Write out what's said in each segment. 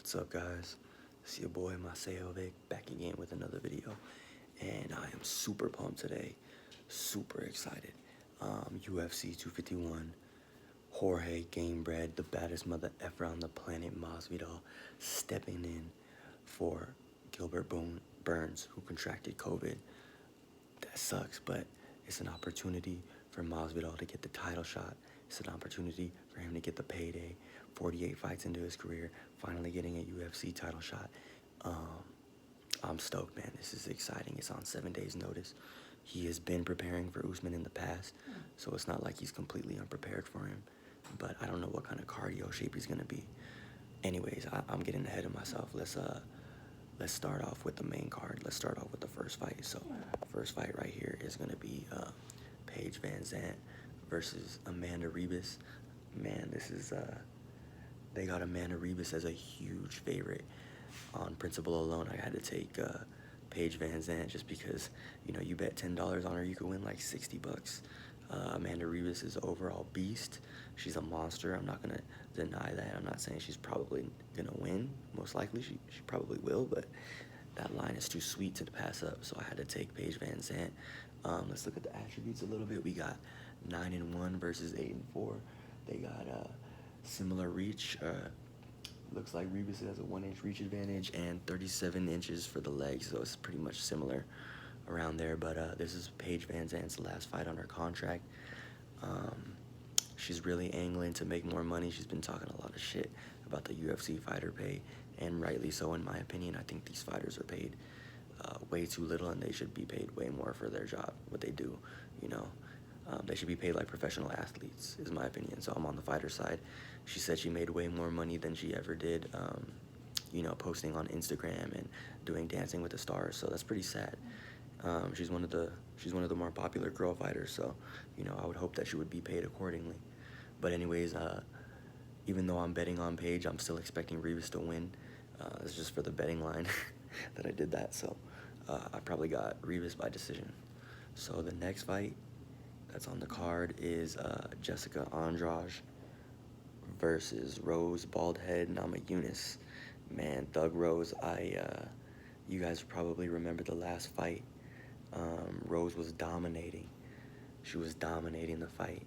What's up, guys? It's your boy Masejovic back again with another video, and I am super pumped today, super excited. UFC 251, Jorge Gamebred, the baddest mother effer on the planet, Masvidal, stepping in for Gilbert Burns, who contracted COVID. That sucks, but it's an opportunity for Masvidal to get the title shot. It's an opportunity for him to get the payday. 48 fights into his career, finally getting a UFC title shot. I'm stoked, man. This is exciting. It's on 7 days' notice. He has been preparing for Usman in the past, so it's not like he's completely unprepared for him. But I don't know what kind of cardio shape he's gonna be. Anyways, I'm getting ahead of myself. Let's start off with the main card. Let's start off with the first fight. So, first fight right here is gonna be Paige Vanzant versus Amanda Revis. Man, this is they got Amanda Revis as a huge favorite. On principle alone, I had to take Paige Vanzant just because, you know, you bet $10 on her, you could win like $60. Amanda Revis is an overall beast. She's a monster. I'm not gonna deny that. I'm not saying she's probably gonna win. Most likely she probably will, but that line is too sweet to pass up, so I had to take Paige Vanzant. Let's look at the attributes a little bit. We got 9-1 versus 8-4. They got similar reach. Looks like Revis has a 1-inch reach advantage and 37 inches for the legs, so it's pretty much similar around there. But this is Paige Vanzant's last fight on her contract. She's really angling to make more money. She's been talking a lot of shit about the UFC fighter pay, and rightly so, in my opinion. I think these fighters are paid way too little, and they should be paid way more for their job, what they do, you know. They should be paid like professional athletes, is my opinion. So I'm on the fighter side. She said she made way more money than she ever did, you know, posting on Instagram and doing Dancing with the Stars. So that's pretty sad. She's one of the more popular girl fighters. So, you know, I would hope that she would be paid accordingly. But anyways, even though I'm betting on Paige, I'm still expecting Revis to win. It's just for the betting line that I did that. So I probably got Revis by decision. So the next fight that's on the card is Jessica Andrade versus Rose Baldhead Namajunas. Man, Thug Rose, you guys probably remember the last fight. Rose was dominating. She was dominating the fight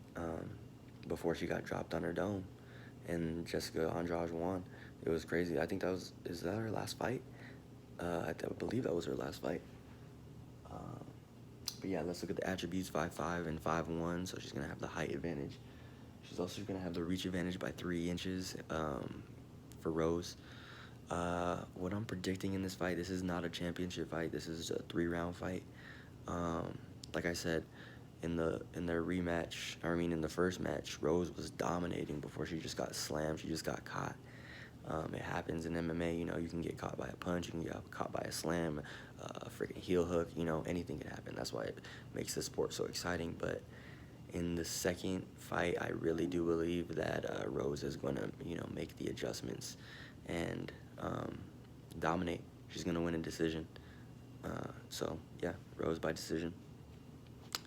before she got dropped on her dome, and Jessica Andrade won. It was crazy. I think is that her last fight? I believe that was her last fight. But yeah, let's look at the attributes. 5'5" and 5'1", so she's gonna have the height advantage. She's also gonna have the reach advantage by 3 inches for Rose. What I'm predicting in this fight, this is not a championship fight. This is a 3-round fight. Like I said, in their rematch, in the first match, Rose was dominating before she just got slammed. She just got caught. It happens in MMA, you know, you can get caught by a punch, you can get caught by a slam, a freaking heel hook, you know, anything can happen. That's why it makes the sport so exciting. But in the second fight, I really do believe that Rose is going to, you know, make the adjustments and dominate. She's going to win a decision. So, yeah, Rose by decision.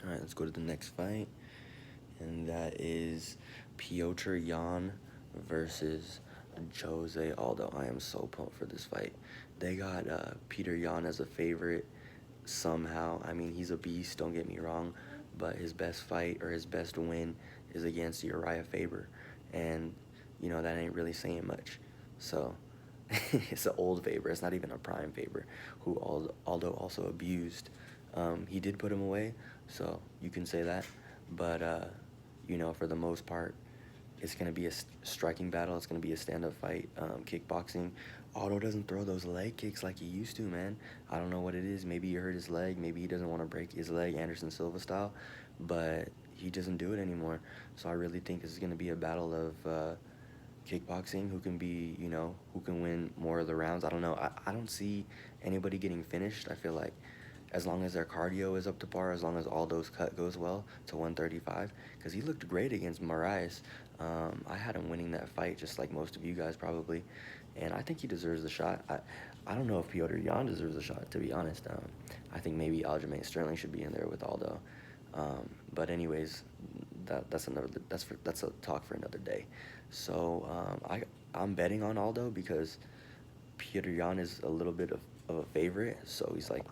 All right, let's go to the next fight. And that is Piotr Jan versus Jose Aldo. I am so pumped for this fight. They got Peter Yan as a favorite somehow. I mean, he's a beast, don't get me wrong, but his best fight or his best win is against Uriah Faber, and you know that ain't really saying much. So it's an old Faber. It's not even a prime Faber, who Aldo also abused. He did put him away, so you can say that. But you know, for the most part, it's going to be a striking battle. It's going to be a stand-up fight, kickboxing. Aldo doesn't throw those leg kicks like he used to, man. I don't know what it is. Maybe he hurt his leg. Maybe he doesn't want to break his leg, Anderson Silva style. But he doesn't do it anymore. So I really think this is going to be a battle of kickboxing. Who can be, you know, who can win more of the rounds. I don't know. I don't see anybody getting finished. I feel like as long as their cardio is up to par, as long as Aldo's cut goes well to 135, because he looked great against Moraes. I had him winning that fight, just like most of you guys probably, and I think he deserves the shot. I don't know if Piotr Jan deserves a shot, to be honest. I think maybe Aljamain Sterling should be in there with Aldo. But anyways, that's a talk for another day. So I'm betting on Aldo because Peter Yan is a little bit of a favorite, so he's like,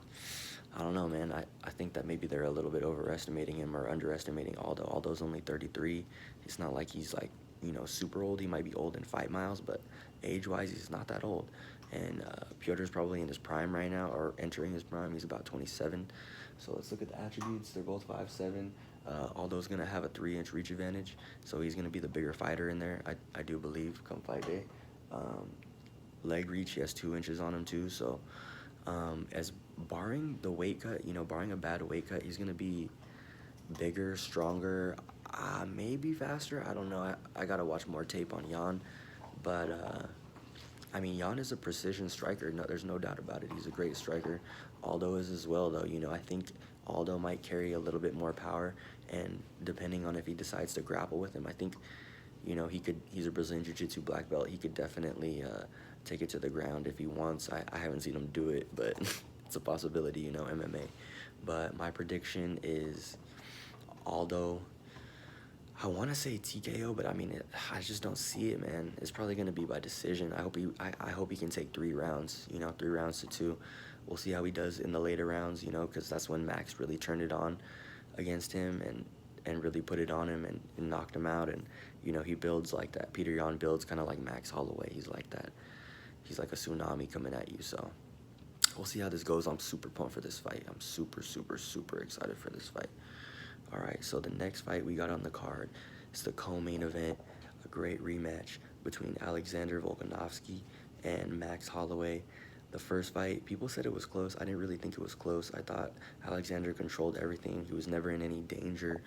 I don't know, man. I think that maybe they're a little bit overestimating him or underestimating Aldo. Aldo's only 33. It's not like he's like, super old. He might be old in fight miles, but age-wise, he's not that old. And Piotr's probably in his prime right now, or entering his prime. He's about 27. So let's look at the attributes. They're both 5'7". Aldo's going to have a 3-inch reach advantage, so he's going to be the bigger fighter in there, I do believe, come fight day. Leg reach, he has 2 inches on him too, so as barring the weight cut, barring a bad weight cut, he's going to be bigger, stronger, maybe faster. I don't know. I got to watch more tape on Yan, but I mean, Yan is a precision striker. No, there's no doubt about it. He's a great striker. Aldo is as well, though. I think Aldo might carry a little bit more power, and depending on if he decides to grapple with him, I think, he's a Brazilian Jiu-Jitsu black belt. He could definitely take it to the ground if he wants. I haven't seen him do it, but it's a possibility, MMA. But my prediction is Aldo. I want to say TKO, but I mean, I just don't see it, man. It's probably going to be by decision. I hope he can take 3 rounds, 3 rounds to 2. We'll see how he does in the later rounds, because that's when Max really turned it on against him and really put it on him and knocked him out. And, he builds like that. Peter Yan builds kind of like Max Holloway. He's like that. He's like a tsunami coming at you, so we'll see how this goes. I'm super pumped for this fight. I'm super, super, super excited for this fight. All right, so the next fight we got on the card is the co-main event, a great rematch between Alexander Volkanovski and Max Holloway. The first fight, people said it was close. I didn't really think it was close. I thought Alexander controlled everything. He was never in any danger.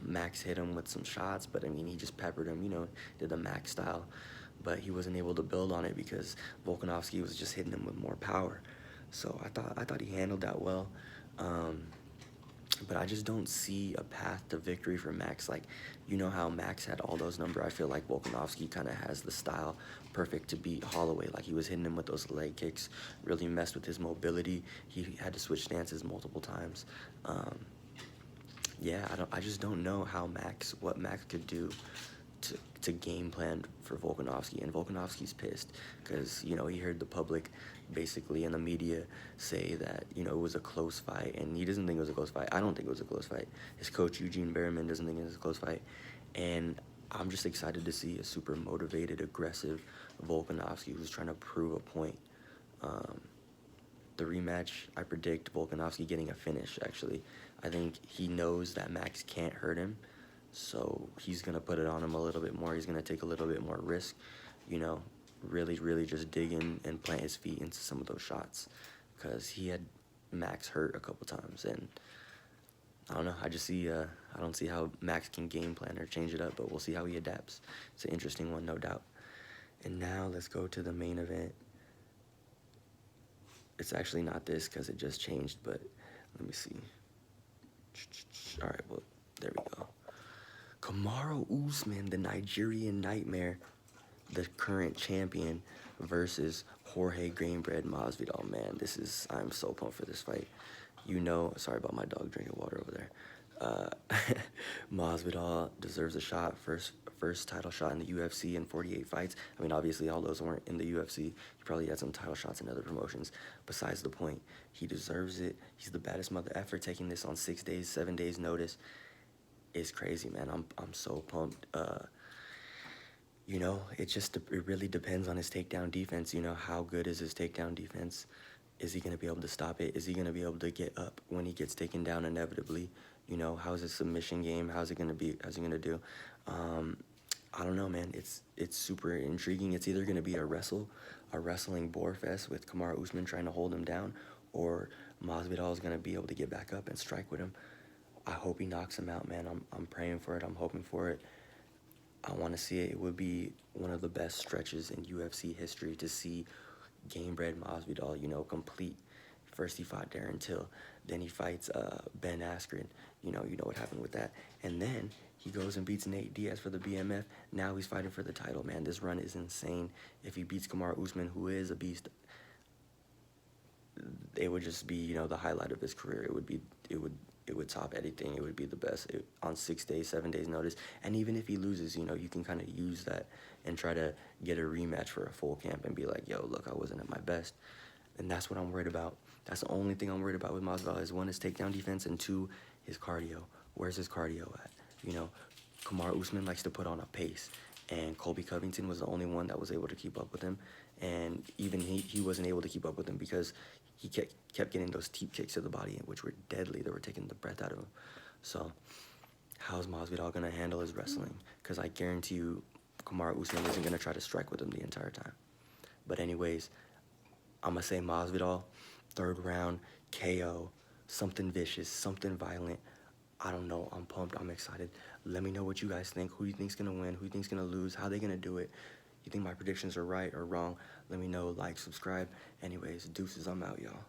Max hit him with some shots, but I mean, he just peppered him, did the Max style. But he wasn't able to build on it because Volkanovski was just hitting him with more power. So I thought he handled that well. But I just don't see a path to victory for Max. Like, how Max had Aldo's number. I feel like Volkanovski kind of has the style perfect to beat Holloway. Like, he was hitting him with those leg kicks, really messed with his mobility. He had to switch stances multiple times. Yeah, I just don't know what Max could do to game plan for Volkanovski. And Volkanovski's pissed because, he heard the public basically in the media say that, it was a close fight, and he doesn't think it was a close fight. I don't think it was a close fight. His coach, Eugene Behrman, doesn't think it was a close fight. And I'm just excited to see a super motivated, aggressive Volkanovski who's trying to prove a point. The rematch, I predict Volkanovski getting a finish, actually. I think he knows that Max can't hurt him, so he's going to put it on him a little bit more. He's going to take a little bit more risk, really, really just dig in and plant his feet into some of those shots, because he had Max hurt a couple times, and I don't know. I don't see how Max can game plan or change it up, but we'll see how he adapts. It's an interesting one, no doubt. And now let's go to the main event. It's actually not this because it just changed, but let me see. All right, well, there we go. Kamaru Usman, the Nigerian Nightmare, the current champion, versus Jorge Greenbread Masvidal. Man, I'm so pumped for this fight. Sorry about my dog drinking water over there. Masvidal deserves a shot, first title shot in the UFC in 48 fights. I mean, obviously all those weren't in the UFC. He probably had some title shots in other promotions. Besides the point, he deserves it. He's the baddest mother effer. Taking this on 6 days, 7 days notice is crazy, man. I'm so pumped. It really depends on his takedown defense. How good is his takedown defense? Is he going to be able to stop it? Is he going to be able to get up when he gets taken down inevitably? How's his submission game? How's he going to do? I don't know, man. It's super intriguing. It's either going to be a wrestling bore fest with Kamaru Usman trying to hold him down, or Masvidal is going to be able to get back up and strike with him. I hope he knocks him out, man. I'm praying for it. I'm hoping for it. I want to see it. It would be one of the best stretches in UFC history to see Gamebred Masvidal, complete. First he fought Darren Till, then he fights Ben Askren. You know what happened with that. And then he goes and beats Nate Diaz for the BMF. Now he's fighting for the title, man. This run is insane. If he beats Kamaru Usman, who is a beast, it would just be, the highlight of his career. it would top anything. It would be the best on 6 days, 7 days notice. And even if he loses, you know, you can kind of use that and try to get a rematch for a full camp and be like, yo, look, I wasn't at my best. And that's what I'm worried about. That's the only thing I'm worried about with Masvidal is, one, is takedown defense, and two, his cardio. Where's his cardio at? You know, Kamaru Usman likes to put on a pace, and Colby Covington was the only one that was able to keep up with him. And even he wasn't able to keep up with him because he kept getting those teep kicks to the body, which were deadly. They were taking the breath out of him. So how's Masvidal going to handle his wrestling? Because I guarantee you Kamaru Usman isn't going to try to strike with him the entire time. But anyways, I'm going to say Masvidal, 3rd round, KO, something vicious, something violent. I don't know. I'm pumped. I'm excited. Let me know what you guys think. Who do you think's going to win? Who do you think's going to lose? How they going to do it? You think my predictions are right or wrong? Let me know. Like, subscribe. Anyways, deuces. I'm out, y'all.